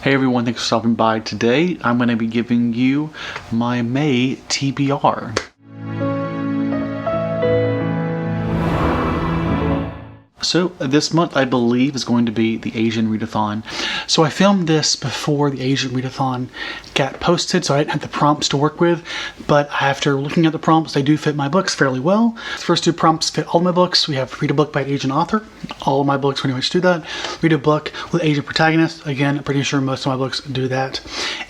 Hey everyone, thanks for stopping by. Today I'm going to be giving you my May TBR. So this month I believe is going to be the Asian Readathon. So I filmed this before the Asian Readathon got posted, so I didn't have the prompts to work with, but after looking at the prompts, they do fit my books fairly well. The first two prompts fit all my books. We have read a book by an Asian author. All of my books pretty much do that. Read a book with Asian protagonists. Again, I'm pretty sure most of my books do that.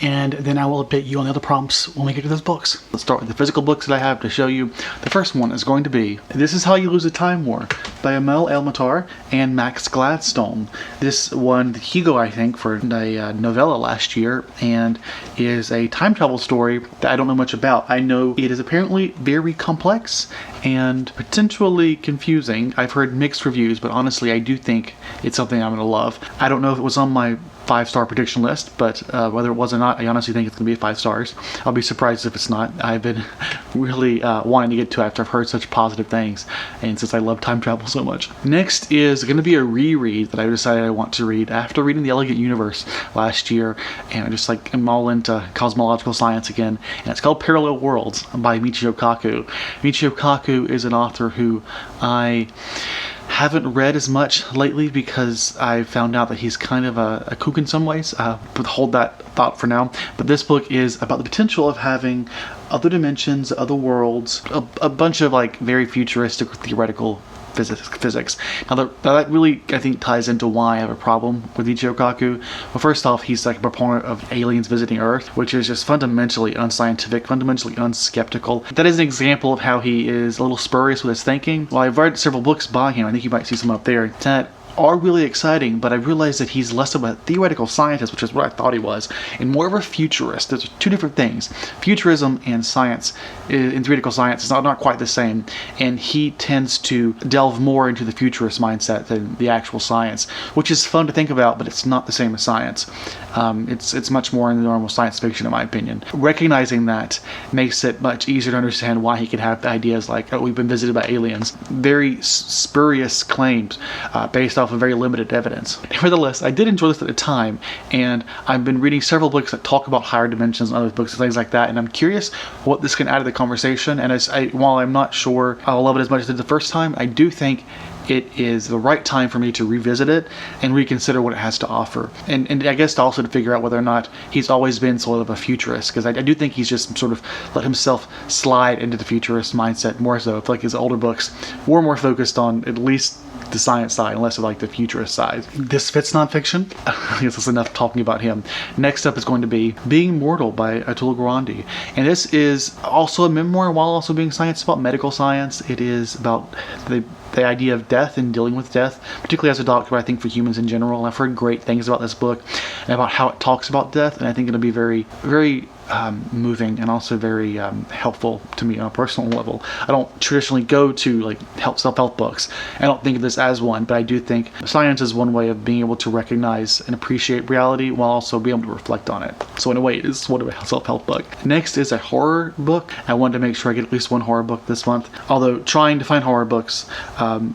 And then I will update you on the other prompts when we get to those books. Let's start with the physical books that I have to show you. The first one is going to be This Is How You Lose a Time War by Amel, Almatar, and Max Gladstone. This won the Hugo, I think, for a novella last year, and is a time travel story that I don't know much about. I know it is apparently very complex and potentially confusing. I've heard mixed reviews, but honestly I do think it's something I'm going to love. I don't know if it was on my 5-star prediction list, but whether it was or not, I honestly think it's going to be 5 stars. I'll be surprised if it's not. I've been really wanting to get to it after I've heard such positive things, and since I love time travel so much. Next is going to be a reread that I decided I want to read after reading The Elegant Universe last year, and I'm all into cosmological science again, and it's called Parallel Worlds by Michio Kaku. Michio Kaku is an author who I haven't read as much lately because I found out that he's kind of a kook in some ways, but hold that thought for now. But this book is about the potential of having other dimensions, other worlds, a bunch of like very futuristic theoretical physics. Now that really, I think, ties into why I have a problem with Michio Kaku. Well, first off, he's like a proponent of aliens visiting Earth, which is just fundamentally unscientific, fundamentally unskeptical. That is an example of how he is a little spurious with his thinking. Well, I've read several books by him. I think you might see some up there that are really exciting, but I realized that he's less of a theoretical scientist, which is what I thought he was, and more of a futurist. There's two different things. Futurism and science, in theoretical science, is not quite the same, and he tends to delve more into the futurist mindset than the actual science, which is fun to think about, but it's not the same as science. It's much more in the normal science fiction, in my opinion. Recognizing that makes it much easier to understand why he could have ideas like, oh, we've been visited by aliens. Very spurious claims based off of very limited evidence. Nevertheless, I did enjoy this at the time, and I've been reading several books that talk about higher dimensions and other books and things like that, and I'm curious what this can add to the conversation. And while I'm not sure I'll love it as much as I did the first time, I do think it is the right time for me to revisit it and reconsider what it has to offer. And I guess also to figure out whether or not he's always been sort of a futurist, because I do think he's just sort of let himself slide into the futurist mindset more so. I feel like his older books were more focused on at least the science side and less of like the futurist side. This fits nonfiction. I guess that's enough talking about him. Next up is going to be Being Mortal by Atul Gawande. And this is also a memoir while also being science. It's about medical science. It is about the idea of death and dealing with death, particularly as a doctor, but I think for humans in general. I've heard great things about this book and about how it talks about death, and I think it'll be very, very moving and also very helpful to me on a personal level. I don't traditionally go to like self-help books. I don't think of this as one, but I do think science is one way of being able to recognize and appreciate reality while also being able to reflect on it. So in a way, it's sort of a self-help book. Next is a horror book. I wanted to make sure I get at least one horror book this month. Although trying to find horror books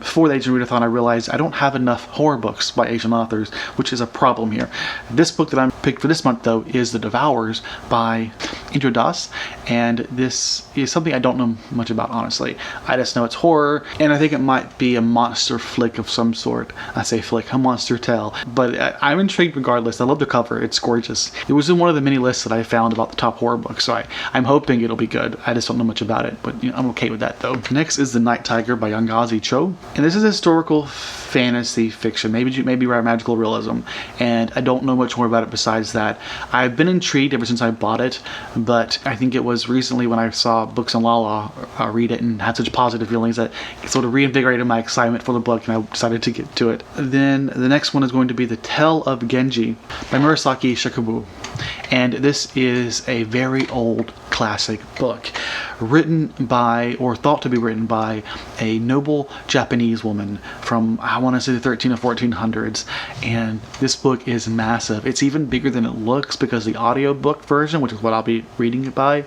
for the Asian Readathon, I realized I don't have enough horror books by Asian authors, which is a problem here. This book that I'm picked for this month, though, is The Devourers by Indra Das, and this is something I don't know much about, honestly. I just know it's horror, and I think it might be a monster flick of some sort. I say flick, a monster tale, but I'm intrigued regardless. I love the cover, it's gorgeous. It was in one of the many lists that I found about the top horror books, so I'm hoping it'll be good. I just don't know much about it, but I'm okay with that though. Next is The Night Tiger by Yangazi Cho, and this is historical fantasy fiction, maybe magical realism, and I don't know much more about it besides that. I've been intrigued ever since I bought it, but I think it was recently when I saw Books on Lala read it and had such positive feelings that it sort of reinvigorated my excitement for the book, and I decided to get to it. Then the next one is going to be The Tale of Genji by Murasaki, and this is a very old classic book. written by, or thought to be written by, a noble Japanese woman from, I want to say, the 13 or 1400s. And this book is massive. It's even bigger than it looks because the audiobook version, which is what I'll be reading it by,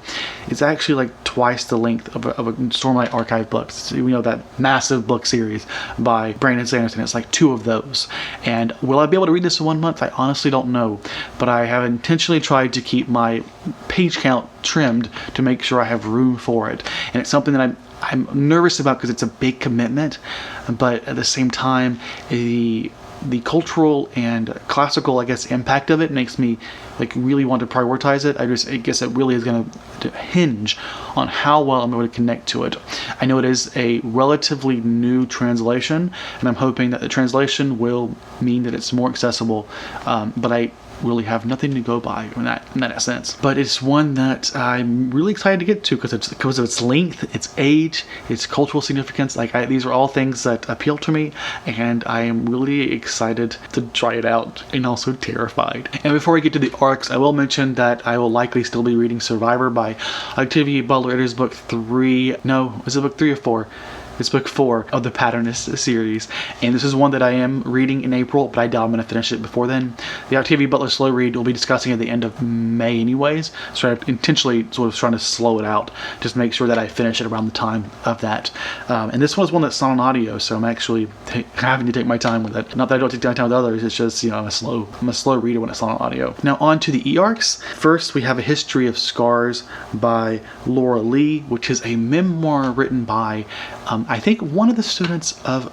is actually like twice the length of a Stormlight Archive book. So, you know, that massive book series by Brandon Sanderson. It's like 2 of those. And will I be able to read this in 1 month? I honestly don't know. But I have intentionally tried to keep my page count trimmed to make sure I have room for it. And it's something that I'm nervous about because it's a big commitment. But at the same time, the cultural and classical, I guess, impact of it makes me like really want to prioritize it. I guess it really is going to hinge on how well I'm going to connect to it. I know it is a relatively new translation, and I'm hoping that the translation will mean that it's more accessible, but I really have nothing to go by in that sense. But it's one that I'm really excited to get to because of its length, its age, its cultural significance. Like these are all things that appeal to me, and I am really excited to try it out and also terrified. And before we get to the arcs, I will mention that I will likely still be reading Survivor by Octavia Butler. It is book 3. No, is it book 3 or 4? It's book 4 of the Patternist series, and this is one that I am reading in April, but I doubt I'm going to finish it before then. The Octavia Butler slow read we'll be discussing at the end of May anyways, so I'm intentionally sort of trying to slow it out, just make sure that I finish it around the time of that. And this one's one that's not on audio, so I'm actually having to take my time with it. Not that I don't take my time with others, it's just, you know, I'm a slow reader when it's not on audio. Now on to the e-arcs. First, we have A History of Scars by Laura Lee, which is a memoir written by I think one of the students of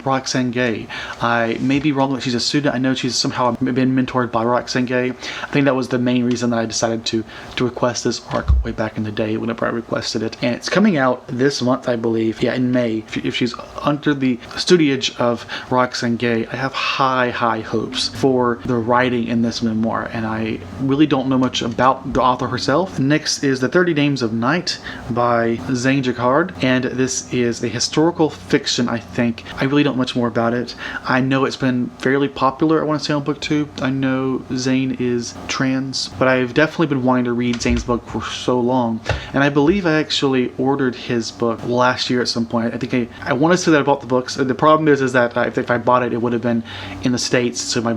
Roxane Gay. I may be wrong that she's a student. I know she's somehow been mentored by Roxane Gay. I think that was the main reason that I decided to request this arc way back in the day whenever I requested it. And it's coming out this month, I believe. Yeah, in May. If she's under the studiage of Roxane Gay, I have high hopes for the writing in this memoir, and I really don't know much about the author herself. Next is The 30 Days of Night by Zane Jacquard, and this is a historical fiction, I think. I really don't know much more about it. I know it's been fairly popular, I want to say, on BookTube. I know Zane is trans, but I've definitely been wanting to read Zane's book for so long. And I believe I actually ordered his book last year at some point. I think I want to say that I bought the books. The problem is that if I bought it, it would have been in the States, so my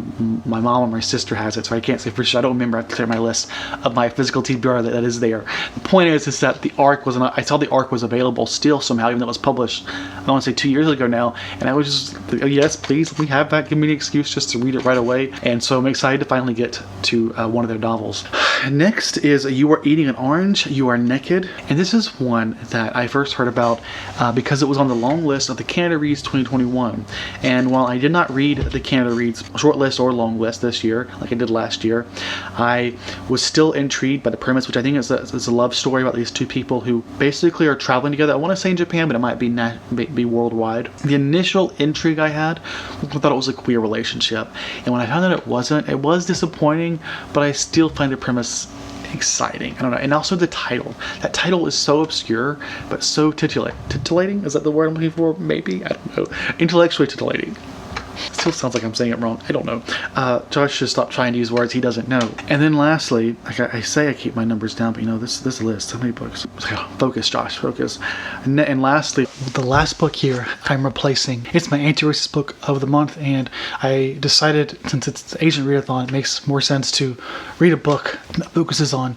mom or my sister has it, so I can't say for sure. I don't remember. I have to clear my list of my physical TBR that is there. The point is that the arc was not, I saw the arc was available still somehow, even though it was published, I want to say 2 years ago now. And I was just, yes, please, let me have that. Give me an excuse just to read it right away. And so I'm excited to finally get to one of their novels. Next is You Are Eating an Orange, You Are Naked. And this is one that I first heard about because it was on the long list of the Canada Reads 2021. And while I did not read the Canada Reads short list or long list this year, like I did last year, I was still intrigued by the premise, which I think is a love story about these two people who basically are traveling together. I want to say in Japan, but it might be worldwide. The initial intrigue I had, I thought it was a queer relationship, and when I found out it wasn't, it was disappointing, but I still find the premise exciting. I don't know. And also the title. That title is so obscure, but so titillating? Is that the word I'm looking for? Maybe? I don't know. Intellectually titillating. Still sounds like I'm saying it wrong. I don't know. Josh should stop trying to use words he doesn't know. And then lastly, like I say I keep my numbers down, but you know, this list, how many books? Focus, Josh, focus. And lastly, the last book here I'm replacing. It's my anti-racist book of the month, and I decided, since it's the Asian Readathon, it makes more sense to read a book that focuses on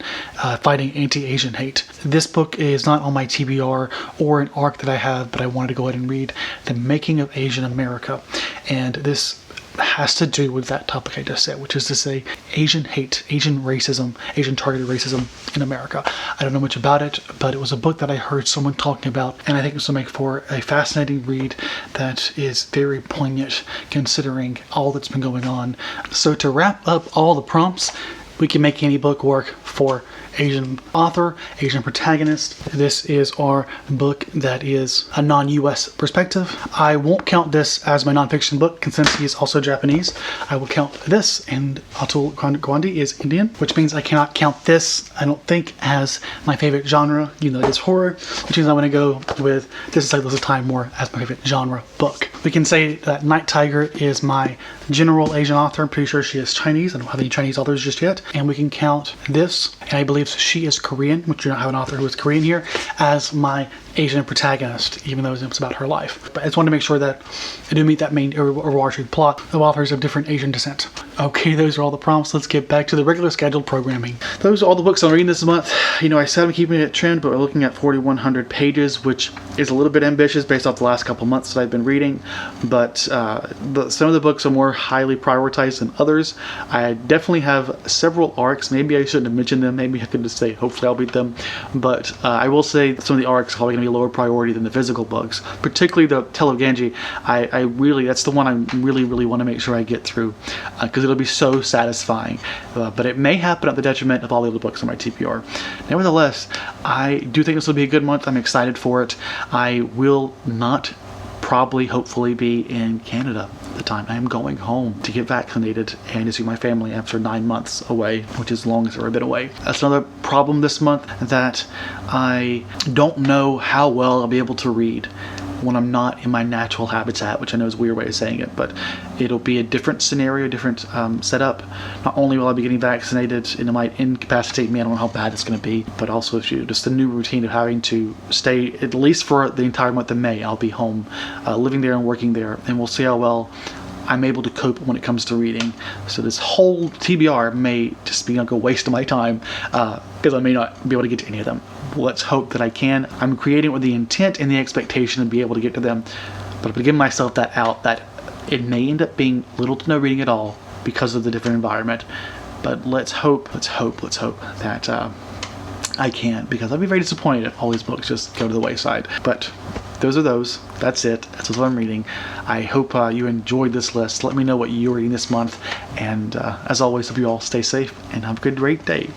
fighting anti-Asian hate. This book is not on my TBR or an arc that I have, but I wanted to go ahead and read The Making of Asian America. And this has to do with that topic I just said, which is to say Asian hate, Asian racism, Asian targeted racism in America. I don't know much about it, but it was a book that I heard someone talking about, and I think this will make for a fascinating read that is very poignant considering all that's been going on. So to wrap up all the prompts, we can make any book work for Asian author, Asian protagonist. This is our book that is a non-US perspective. I won't count this as my nonfiction book since he is also Japanese. I will count this, and Atul Gawande is Indian, which means I cannot count this, I don't think, as my favorite genre, even though it is horror, which means I'm going to go with This Is Like This Is Time more as my favorite genre book. We can say that Night Tiger is my general Asian author. I'm pretty sure she is Chinese. I don't have any Chinese authors just yet. And we can count this books, and I believe she is Korean, which you don't have an author who is Korean here, as my Asian protagonist, even though it's about her life. But I just wanted to make sure that I do meet that main overarching plot of authors of different Asian descent. Okay, those are all the prompts. Let's get back to the regular scheduled programming. Those are all the books I'm reading this month. You know, I said I'm keeping it trimmed, but we're looking at 4,100 pages, which is a little bit ambitious based off the last couple months that I've been reading. But some of the books are more highly prioritized than others. I definitely have several arcs. Maybe I shouldn't have mentioned them. Maybe I could just say, hopefully I'll beat them. But I will say some of the arcs are probably going to be a lower priority than the physical books, particularly the Tale of Genji. I really, that's the one I really want to make sure I get through, because it'll be so satisfying. But it may happen at the detriment of all the other books on my TBR. Nevertheless, I do think this will be a good month. I'm excited for it. I will not hopefully be in Canada at the time. I am going home to get vaccinated and to see my family after 9 months away, which is the longest I've ever been away. That's another problem this month, that I don't know how well I'll be able to read when I'm not in my natural habitat, which I know is a weird way of saying it, but it'll be a different scenario, different setup. Not only will I be getting vaccinated and it might incapacitate me, I don't know how bad it's going to be, but also just the new routine of having to stay, at least for the entire month of May, I'll be home, living there and working there, and we'll see how well I'm able to cope when it comes to reading. So this whole TBR may just be like a waste of my time, because I may not be able to get to any of them. Let's hope that I can. I'm creating with the intent and the expectation to be able to get to them, but I'm giving myself that out that it may end up being little to no reading at all because of the different environment. But let's hope that I can, because I'd be very disappointed if all these books just go to the wayside. But those are those. That's it. That's what I'm reading. I hope you enjoyed this list. Let me know what you're reading this month. And as always, hope you all stay safe and have a great day.